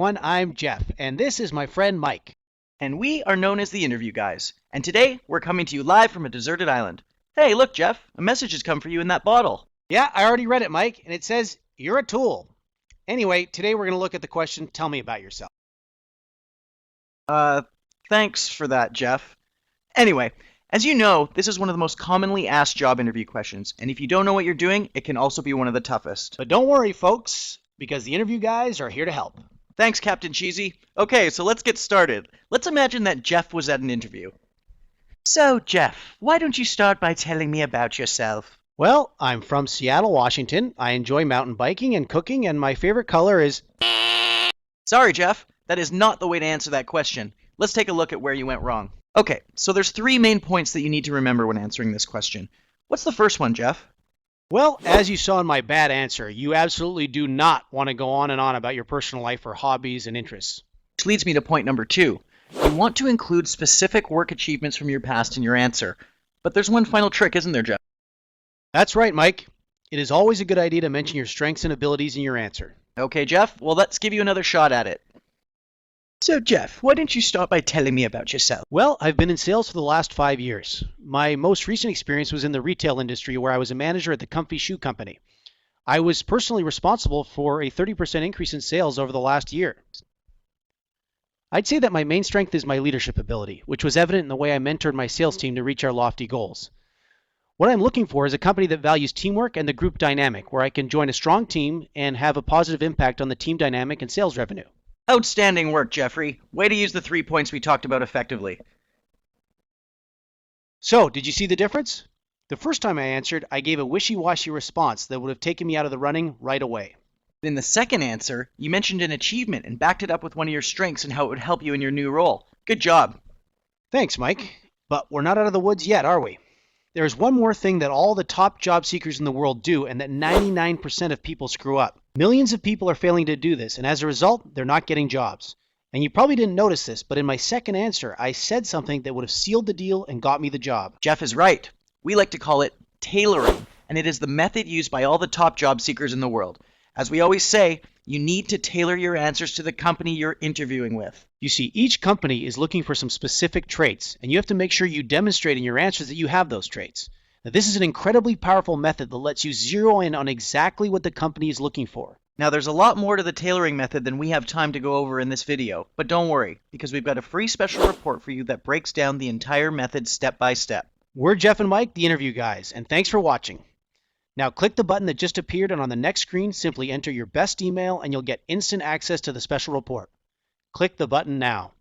everyone. I'm Jeff, and this is my friend Mike. And we are known as the Interview Guys. And today, we're coming to you live from a deserted island. Hey, look, Jeff, a message has come for you in that bottle. Yeah, I already read it, Mike, and it says, you're a tool. Anyway, today we're going to look at the question, tell me about yourself. Thanks for that, Jeff. Anyway, as you know, this is one of the most commonly asked job interview questions, and if you don't know what you're doing, it can also be one of the toughest. But don't worry, folks, because the Interview Guys are here to help. Thanks, Captain Cheesy. Okay, so let's get started. Let's imagine that Jeff was at an interview. So, Jeff, why don't you start by telling me about yourself? Well, I'm from Seattle, Washington. I enjoy mountain biking and cooking, and my favorite color is... Sorry, Jeff. That is not the way to answer that question. Let's take a look at where you went wrong. Okay, so there's 3 main points that you need to remember when answering this question. What's the first one, Jeff? Well, as you saw in my bad answer, you absolutely do not want to go on and on about your personal life or hobbies and interests. Which leads me to point number 2. You want to include specific work achievements from your past in your answer. But there's one final trick, isn't there, Jeff? That's right, Mike. It is always a good idea to mention your strengths and abilities in your answer. Okay, Jeff, well, let's give you another shot at it. So, Jeff, why don't you start by telling me about yourself? Well, I've been in sales for the last 5 years. My most recent experience was in the retail industry where I was a manager at the Comfy Shoe Company. I was personally responsible for a 30% increase in sales over the last year. I'd say that my main strength is my leadership ability, which was evident in the way I mentored my sales team to reach our lofty goals. What I'm looking for is a company that values teamwork and the group dynamic, where I can join a strong team and have a positive impact on the team dynamic and sales revenue. Outstanding work, Jeffrey. Way to use the 3 points we talked about effectively. So, did you see the difference? The first time I answered, I gave a wishy-washy response that would have taken me out of the running right away. In the second answer, you mentioned an achievement and backed it up with one of your strengths and how it would help you in your new role. Good job. Thanks, Mike. But we're not out of the woods yet, are we? There's one more thing that all the top job seekers in the world do and that 99% of people screw up. Millions of people are failing to do this, and as a result, they're not getting jobs. And you probably didn't notice this, but in my second answer, I said something that would have sealed the deal and got me the job. Jeff is right. We like to call it tailoring, and it is the method used by all the top job seekers in the world. As we always say, you need to tailor your answers to the company you're interviewing with. You see, each company is looking for some specific traits, and you have to make sure you demonstrate in your answers that you have those traits. Now, this is an incredibly powerful method that lets you zero in on exactly what the company is looking for. Now, there's a lot more to the tailoring method than we have time to go over in this video, but don't worry, because we've got a free special report for you that breaks down the entire method step by step. We're Jeff and Mike, the Interview Guys, and thanks for watching. Now click the button that just appeared, and on the next screen, simply enter your best email and you'll get instant access to the special report. Click the button now.